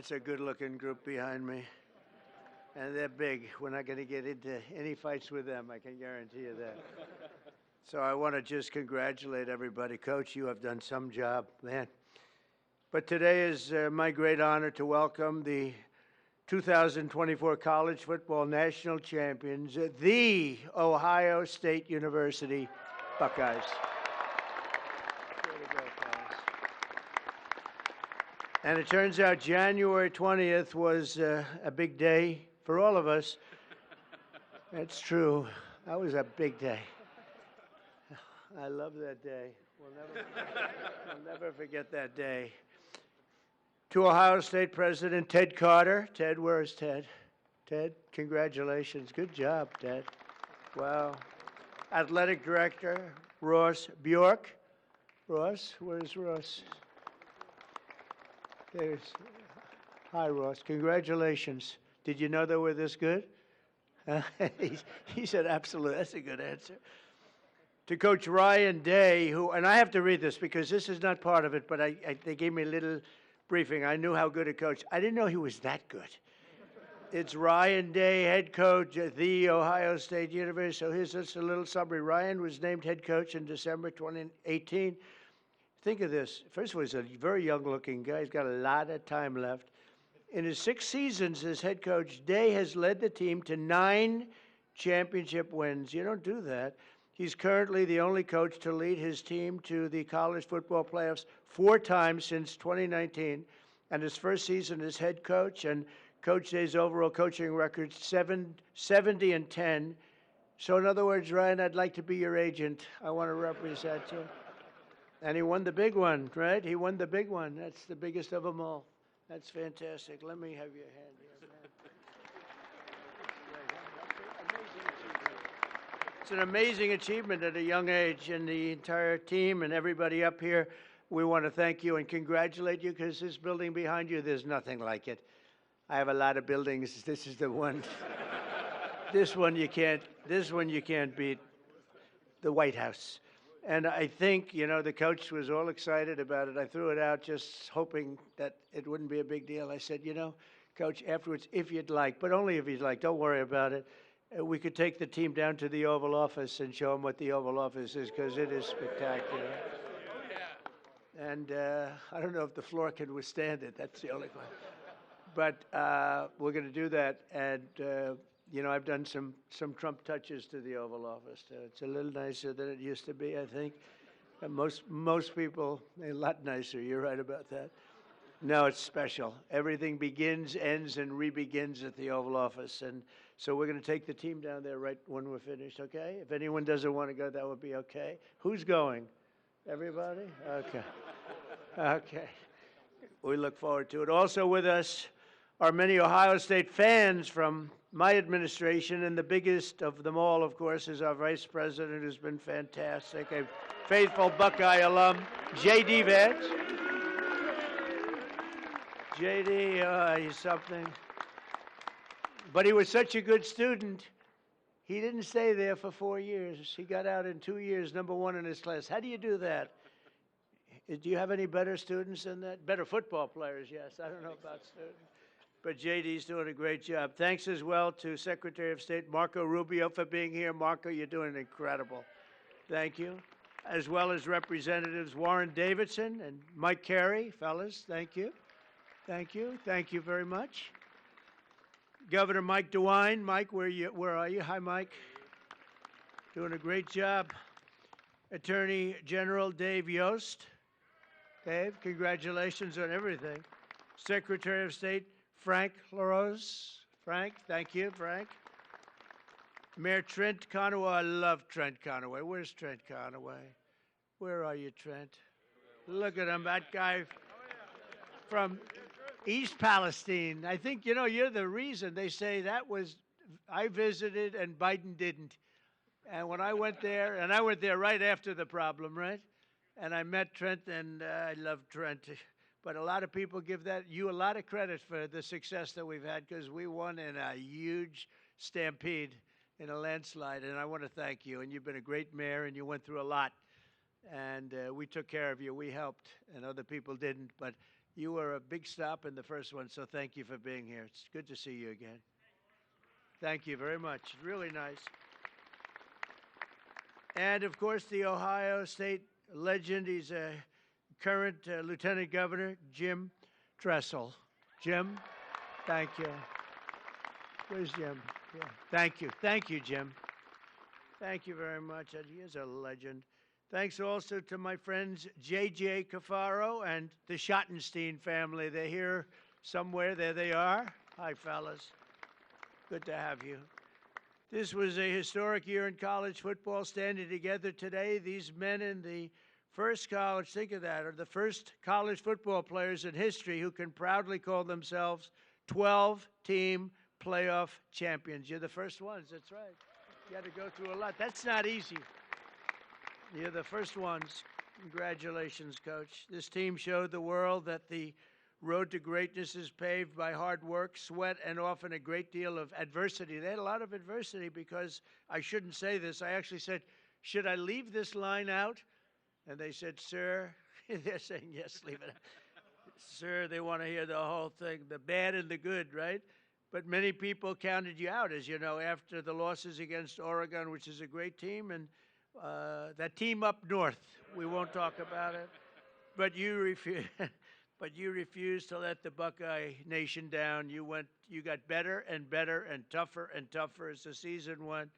That's a good-looking group behind me. And they're big. We're not going to get into any fights with them, I can guarantee you that. So I want to just congratulate everybody. Coach, you have done some job, man. But today is my great honor to welcome the 2024 College Football National Champions, the Ohio State University Buckeyes. And it turns out January 20th was a big day for all of us. That's true. That was a big day. I love that day. We'll never forget that day. To Ohio State President Ted Carter. Ted, where is Ted? Ted, congratulations. Good job, Ted. Wow. Athletic Director Ross Bjork. Ross, where's Ross? Hi, Ross. Congratulations. Did you know they were this good? He said, absolutely. That's a good answer. To Coach Ryan Day, who, and I have to read this because this is not part of it, but they gave me a little briefing. I knew how good a coach. I didn't know he was that good. It's Ryan Day, head coach at the Ohio State University. So here's just a little summary. Ryan was named head coach in December 2018. Think of this. First of all, he's a very young-looking guy. He's got a lot of time left. In his 6 seasons as head coach, Day has led the team to 9 championship wins. You don't do that. He's currently the only coach to lead his team to the college football playoffs 4 times since 2019. And his first season as head coach, and Coach Day's overall coaching record, 70-10. So in other words, Ryan, I'd like to be your agent. I want to represent you. And he won the big one, right? He won the big one. That's the biggest of them all. That's fantastic. Let me have your hand here, man. It's an amazing achievement at a young age, and the entire team and everybody up here, we want to thank you and congratulate you because this building behind you, there's nothing like it. I have a lot of buildings. This is the one. This one you can't beat. The White House. And I think, you know, the coach was all excited about it. I threw it out just hoping that it wouldn't be a big deal. I said, you know, Coach, afterwards, if you'd like, but only if you'd like, don't worry about it. We could take the team down to the Oval Office and show them what the Oval Office is, because it is spectacular. And I don't know if the floor can withstand it. That's the only one. But we're going to do that. And you know, I've done some Trump touches to the Oval Office. It's a little nicer than it used to be, I think. And most people, a lot nicer. You're right about that. No, it's special. Everything begins, ends, and re-begins at the Oval Office. And so we're going to take the team down there right when we're finished, okay? If anyone doesn't want to go, that would be okay. Who's going? Everybody? Okay. Okay. We look forward to it. Also with us are many Ohio State fans from my administration, and the biggest of them all, of course, is our Vice President, who's been fantastic, a faithful Buckeye alum, J.D. Vance. J.D., he's something. But he was such a good student, he didn't stay there for 4 years. He got out in 2 years, #1 in his class. How do you do that? Do you have any better students than that? Better football players, yes. I don't know about students. But J.D.'s doing a great job. Thanks as well to Secretary of State Marco Rubio for being here. Marco, you're doing incredible. Thank you. As well as Representatives Warren Davidson and Mike Carey. Fellas, thank you. Thank you. Thank you very much. Governor Mike DeWine. Mike, where are you? Hi, Mike. Doing a great job. Attorney General Dave Yost. Dave, congratulations on everything. Secretary of State Frank LaRose. Frank, thank you, Frank. Mayor Trent Conaway. I love Trent Conaway. Where's Trent Conaway? Where are you, Trent? Look at him, that guy from East Palestine. I think, you know, you're the reason they say that was, I visited and Biden didn't. And when I went there, and I went there right after the problem, right? And I met Trent, and I love Trent. But a lot of people give you a lot of credit for the success that we've had, because we won in a huge stampede in a landslide. And I want to thank you. And you've been a great mayor, and you went through a lot. And we took care of you. We helped, and other people didn't. But You were a big stop in the first one, so thank you for being here. It's good to see you again. Thank you very much. Really nice. And, of course, the Ohio State legend. He's a current Lieutenant Governor, Jim Tressel. Jim, thank you. Where's Jim? Yeah. Thank you. Thank you, Jim. Thank you very much. He is a legend. Thanks also to my friends J.J. Cafaro and the Schottenstein family. They're here somewhere. There they are. Hi, fellas. Good to have you. This was a historic year in college football, standing together today. These men in the first college, think of that, are the first college football players in history who can proudly call themselves 12-team playoff champions. You're the first ones, that's right. You had to go through a lot. That's not easy. You're the first ones. Congratulations, Coach. This team showed the world that the road to greatness is paved by hard work, sweat, and often a great deal of adversity. They had a lot of adversity because I shouldn't say this. I actually said, should I leave this line out? And they said, sir, they're saying, yes, leave it out. Sir, they want to hear the whole thing, the bad and the good, right? But many people counted you out, as you know, after the losses against Oregon, which is a great team, and that team up north. We won't talk about it. But you refused. But you refused to let the Buckeye Nation down. You got better and better and tougher as the season went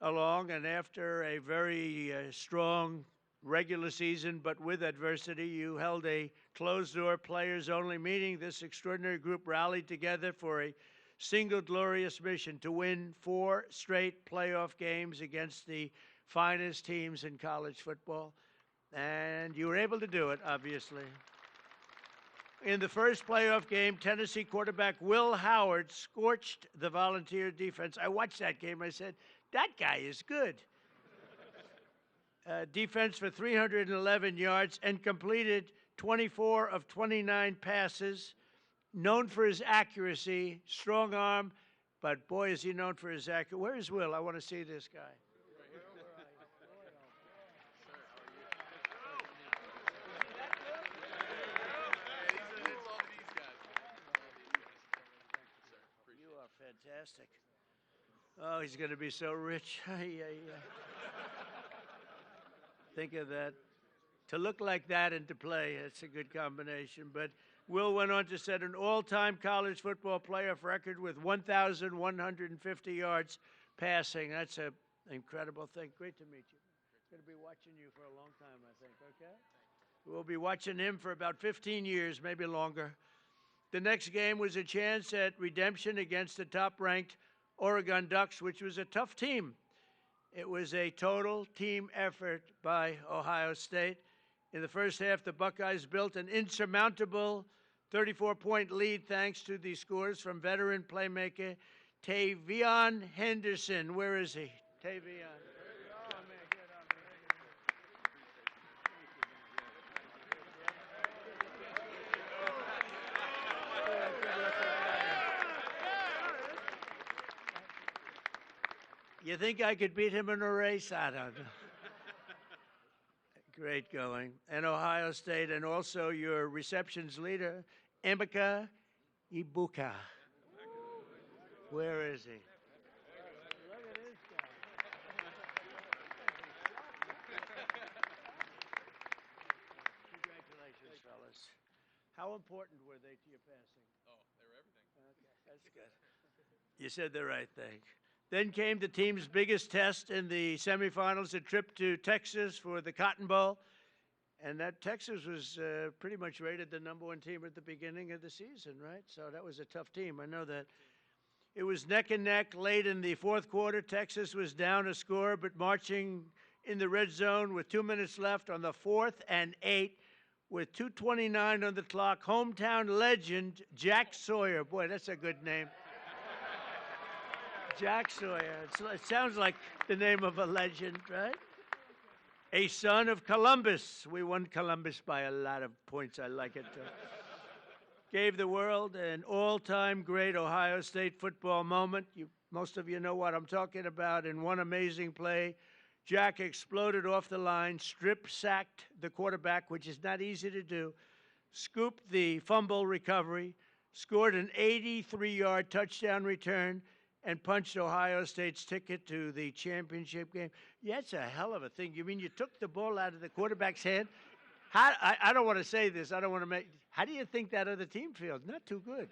along. And after a very strong regular season, but with adversity, you held a closed-door players-only meeting. This extraordinary group rallied together for a single glorious mission to win 4 straight playoff games against the finest teams in college football. And you were able to do it, obviously. In the first playoff game, Tennessee quarterback Will Howard scorched the Volunteer defense. I watched that game. I said, that guy is good. Defense for 311 yards and completed 24 of 29 passes. Known for his accuracy, strong arm, but boy, is he known for his accuracy. Where is Will? I want to see this guy. Fantastic. Oh, he's going to be so rich. Think of that. To look like that and to play, that's a good combination. But Will went on to set an all-time college football playoff record with 1,150 yards passing. That's an incredible thing. Great to meet you. Going to be watching you for a long time, I think, okay? We'll be watching him for about 15 years, maybe longer. The next game was a chance at redemption against the top-ranked Oregon Ducks, which was a tough team. It was a total team effort by Ohio State. In the first half, the Buckeyes built an insurmountable 34-point lead thanks to the scores from veteran playmaker Tavion Henderson. Where is he? Tavion. You think I could beat him in a race? I don't know. Great going. And Ohio State, and also your receptions leader, Emeka Ibuka. Where is he? Look at this guy. Congratulations, fellas. How important were they to your passing? Oh, they were everything. Okay, that's good. You said the right thing. Then came the team's biggest test in the semifinals, a trip to Texas for the Cotton Bowl. And that Texas was pretty much rated the #1 team at the beginning of the season, right? So that was a tough team. I know that. It was neck and neck late in the fourth quarter. Texas was down a score, but marching in the red zone with 2 minutes left on the 4th and 8 with 2:29 on the clock. Hometown legend Jack Sawyer. Boy, that's a good name. Jack Sawyer. It sounds like the name of a legend, right? A son of Columbus. We won Columbus by a lot of points. I like it. Gave the world an all-time great Ohio State football moment. Most of you know what I'm talking about. In one amazing play, Jack exploded off the line, strip-sacked the quarterback, which is not easy to do, scooped the fumble recovery, scored an 83-yard touchdown return, and punched Ohio State's ticket to the championship game. Yeah, that's a hell of a thing. You mean you took the ball out of the quarterback's hand? I don't want to say this. I don't want to make. How do you think that other team feels? Not too good.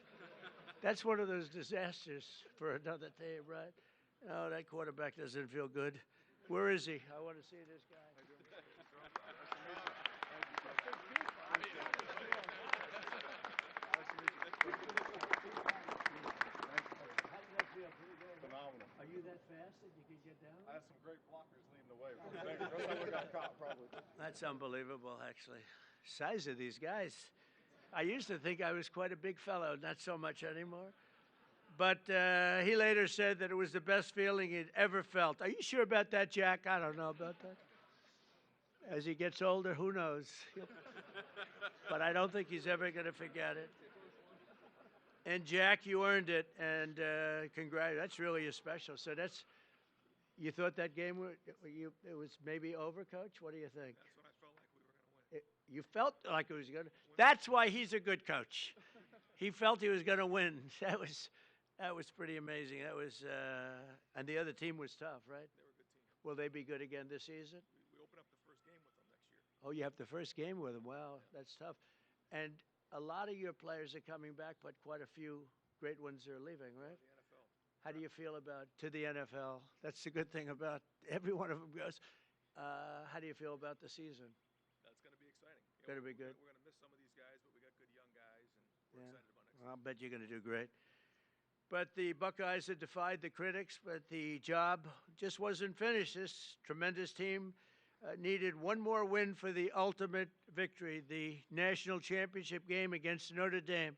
That's one of those disasters for another day, right? Oh, that quarterback doesn't feel good. Where is he? I want to see this guy. Phenomenal. Are you that fast that you can get down? I had some great blockers leading the way. First time we got caught, probably. That's unbelievable, actually. Size of these guys. I used to think I was quite a big fellow, not so much anymore. But he later said that it was the best feeling he'd ever felt. Are you sure about that, Jack? I don't know about that. As he gets older, who knows? But I don't think he's ever going to forget it. And Jack, you earned it, and congrats. That's really special. So you thought that game it was maybe over, Coach? What do you think? That's what I felt like we were going to win. You felt like it was going to. That's why he's a good coach. He felt he was going to win. That was pretty amazing. That was, and the other team was tough, right? They were a good team. Will they be good again this season? We open up the first game with them next year. Oh, you have the first game with them. Wow, that's tough. And a lot of your players are coming back, but quite a few great ones are leaving, right? The NFL. How do you feel about to the NFL? That's the good thing about every one of them goes. How do you feel about the season? That's going to be exciting. Going to be good. We're going to miss some of these guys, but we got good young guys, and we're excited about next Well, I'll bet you're going to do great. But the Buckeyes had defied the critics, but the job just wasn't finished. This tremendous team needed one more win for the ultimate victory, the national championship game against Notre Dame.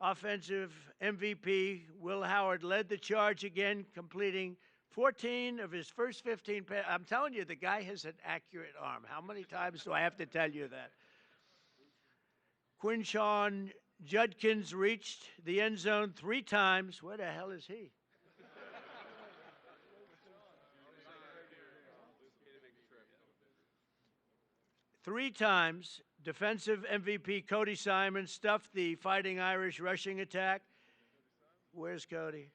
Offensive MVP Will Howard led the charge again, completing 14 of his first 15 passes. I'm telling you, the guy has an accurate arm. How many times do I have to tell you that? Quinshawn Judkins reached the end zone 3 times. Where the hell is he? Three times, defensive MVP Cody Simon stuffed the Fighting Irish rushing attack. Where's Cody?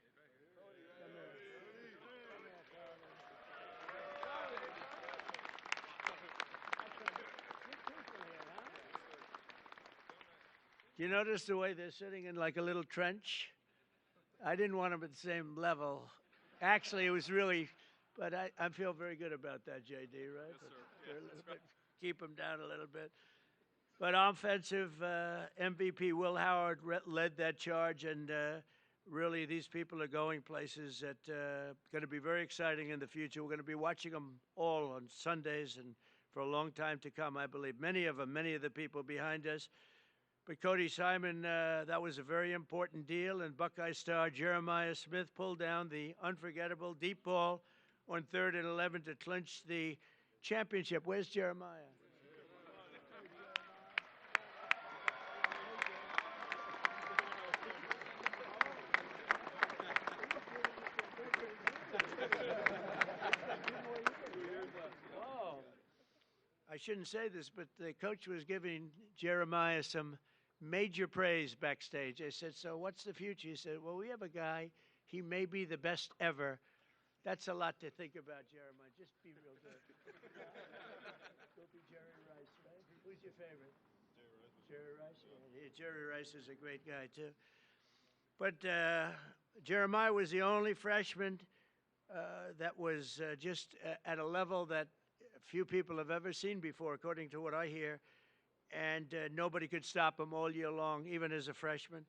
Do you notice the way they're sitting in like a little trench? I didn't want them at the same level. Actually, it was really, but I feel very good about that, JD, right? Yes, sir. They're a little bit, keep them down a little bit. But offensive MVP Will Howard led that charge, and really these people are going places that going to be very exciting in the future. We're going to be watching them all on Sundays and for a long time to come, I believe. Many of the people behind us. But Cody Simon, that was a very important deal, and Buckeye star Jeremiah Smith pulled down the unforgettable deep ball on 3rd and 11 to clinch the championship. Where's Jeremiah? Oh, I shouldn't say this, but the coach was giving Jeremiah some major praise backstage. I said, so what's the future? He said, well, we have a guy. He may be the best ever. That's a lot to think about, Jeremiah. Just be real good. Go be Jerry Rice, right? Who's your favorite? Jerry Rice. Yeah, Jerry Rice is a great guy, too. But Jeremiah was the only freshman that was just at a level that few people have ever seen before, according to what I hear. And nobody could stop him all year long, even as a freshman.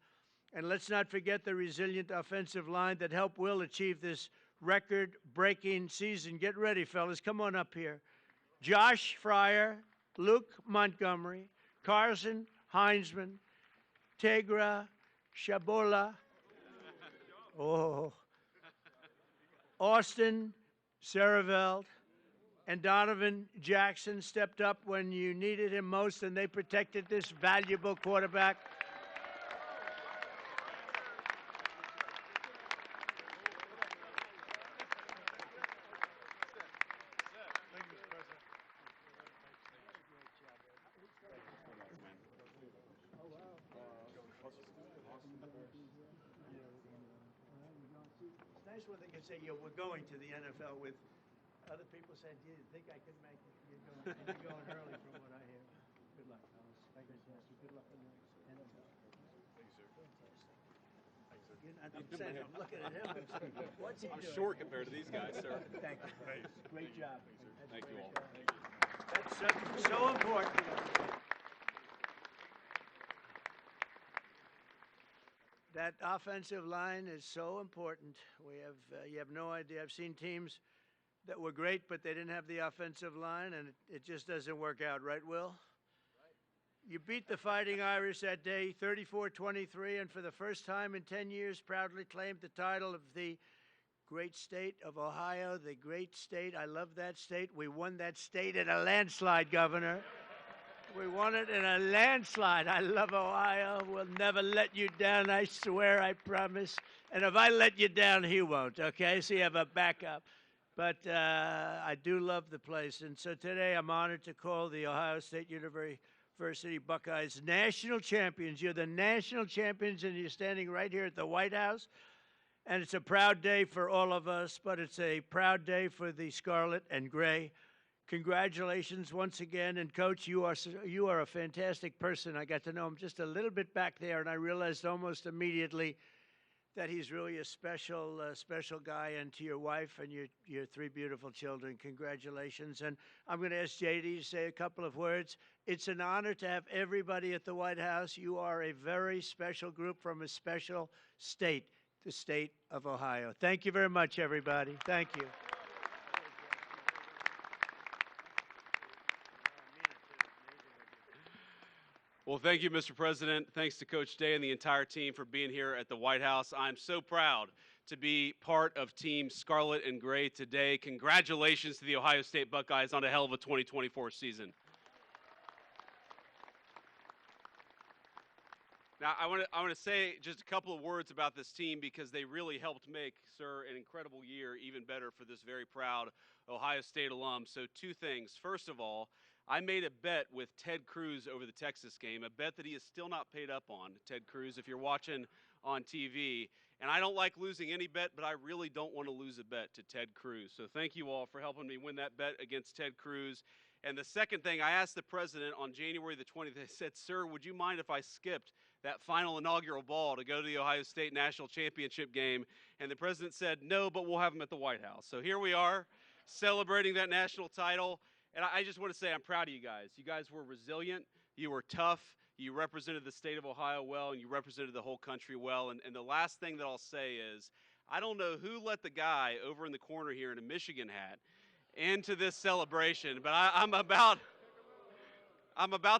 And let's not forget the resilient offensive line that helped Will achieve this record-breaking season. Get ready, fellas. Come on up here. Josh Fryer, Luke Montgomery, Carson Heinzman, Tegra Shabola, Austin Saraveld, and Donovan Jackson stepped up when you needed him most, and they protected this valuable quarterback. nice when they can say, yeah, we're going to the NFL with other people saying, do you think I could make it? You're going early from what I hear. Good luck, fellas. Fantastic. Good luck in the NFL. Thank you, sir. I'm saying, I'm looking at him. I'm saying, what's he I'm doing? short compared to these guys, sir. Thank you. Thanks. Great job. Thank you all. That's so important. That offensive line is so important. We have, you have no idea. I've seen teams that were great, but they didn't have the offensive line, and it just doesn't work out, right, Will? You beat the Fighting Irish that day, 34-23, and for the first time in 10 years, proudly claimed the title of the great state of Ohio, the great state. I love that state. We won that state in a landslide, Governor. We won it in a landslide. I love Ohio. We'll never let you down, I swear, I promise. And if I let you down, he won't, okay? So you have a backup. But I do love the place. And so today I'm honored to call the Ohio State University Buckeyes national champions. You're the national champions, and you're standing right here at the White House. And it's a proud day for all of us, but it's a proud day for the Scarlet and Gray. Congratulations once again. And, Coach, you are a fantastic person. I got to know him just a little bit back there, and I realized almost immediately that he's really a special guy. And to your wife and your three beautiful children, congratulations. And I'm going to ask JD to say a couple of words. It's an honor to have everybody at the White House. You are a very special group from a special state, the state of Ohio. Thank you very much, everybody. Thank you. Well, thank you, Mr. President. Thanks to Coach Day and the entire team for being here at the White House. I'm so proud to be part of Team Scarlet and Gray today. Congratulations to the Ohio State Buckeyes on a hell of a 2024 season. Now, I want to say just a couple of words about this team because they really helped make, sir, an incredible year even better for this very proud Ohio State alum. So two things. First of all, I made a bet with Ted Cruz over the Texas game, a bet that he is still not paid up on, Ted Cruz, if you're watching on TV. And I don't like losing any bet, but I really don't want to lose a bet to Ted Cruz. So thank you all for helping me win that bet against Ted Cruz. And the second thing, I asked the president on January the 20th, I said, sir, would you mind if I skipped that final inaugural ball to go to the Ohio State National Championship game? And the president said, no, but we'll have him at the White House. So here we are, celebrating that national title. And I just want to say I'm proud of you guys. You guys were resilient. You were tough. You represented the state of Ohio well, and you represented the whole country well. And the last thing that I'll say is I don't know who let the guy over in the corner here in a Michigan hat into this celebration, but I'm about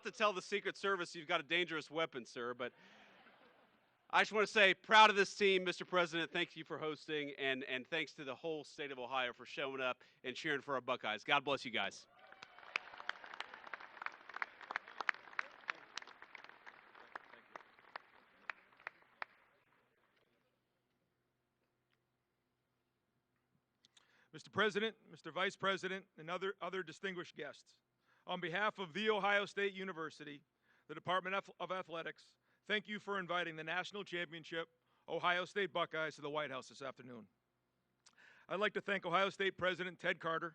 to tell the Secret Service you've got a dangerous weapon, sir. But I just want to say, proud of this team, Mr. President. Thank you for hosting, and thanks to the whole state of Ohio for showing up and cheering for our Buckeyes. God bless you guys. Mr. President, Mr. Vice President, and other distinguished guests, on behalf of The Ohio State University, the Department of Athletics, thank you for inviting the National Championship Ohio State Buckeyes to the White House this afternoon. I'd like to thank Ohio State President Ted Carter,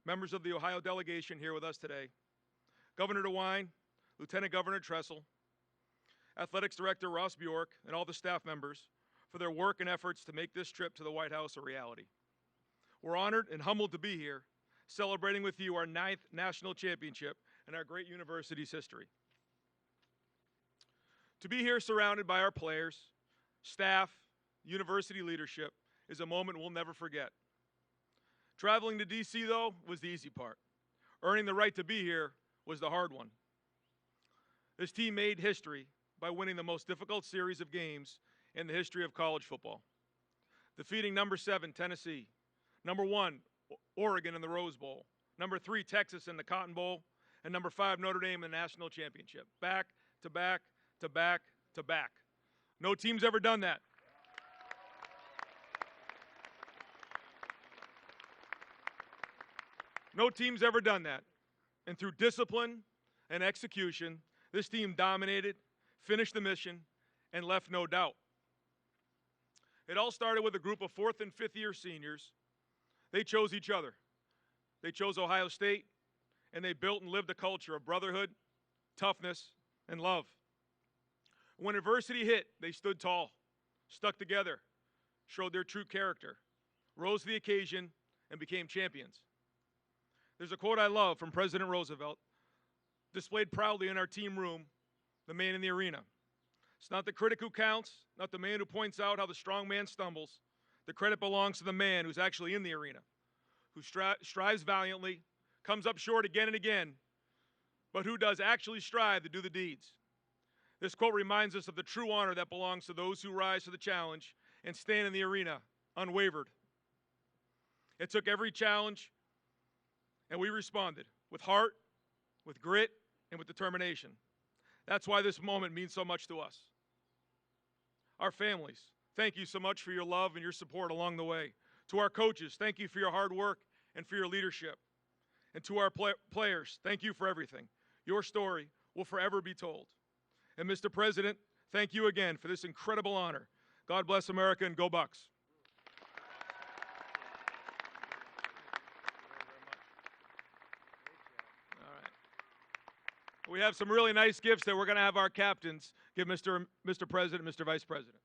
members of the Ohio delegation here with us today, Governor DeWine, Lieutenant Governor Tressel, Athletics Director Ross Bjork, and all the staff members for their work and efforts to make this trip to the White House a reality. We're honored and humbled to be here, celebrating with you our 9th national championship in our great university's history. To be here surrounded by our players, staff, university leadership is a moment we'll never forget. Traveling to D.C., though, was the easy part. Earning the right to be here was the hard one. This team made history by winning the most difficult series of games in the history of college football, defeating number 7, Tennessee, number 1, Oregon in the Rose Bowl, number 3, Texas in the Cotton Bowl, and number 5, Notre Dame in the national championship. Back to back to back to back. No team's ever done that. No team's ever done that. And through discipline and execution, this team dominated, finished the mission, and left no doubt. It all started with a group of 4th and 5th year seniors. They chose each other. They chose Ohio State, and they built and lived a culture of brotherhood, toughness, and love. When adversity hit, they stood tall, stuck together, showed their true character, rose to the occasion, and became champions. There's a quote I love from President Roosevelt, displayed proudly in our team room, the man in the arena. It's not the critic who counts, not the man who points out how the strong man stumbles. The credit belongs to the man who's actually in the arena, who strives valiantly, comes up short again and again, but who does actually strive to do the deeds. This quote reminds us of the true honor that belongs to those who rise to the challenge and stand in the arena unwavered. It took every challenge, and we responded with heart, with grit, and with determination. That's why this moment means so much to us. Our families, thank you so much for your love and your support along the way. To our coaches, thank you for your hard work and for your leadership. And to our players, thank you for everything. Your story will forever be told. And Mr. President, thank you again for this incredible honor. God bless America and go Bucks. All right. We have some really nice gifts that we're going to have our captains give Mr. President, Mr. Vice President.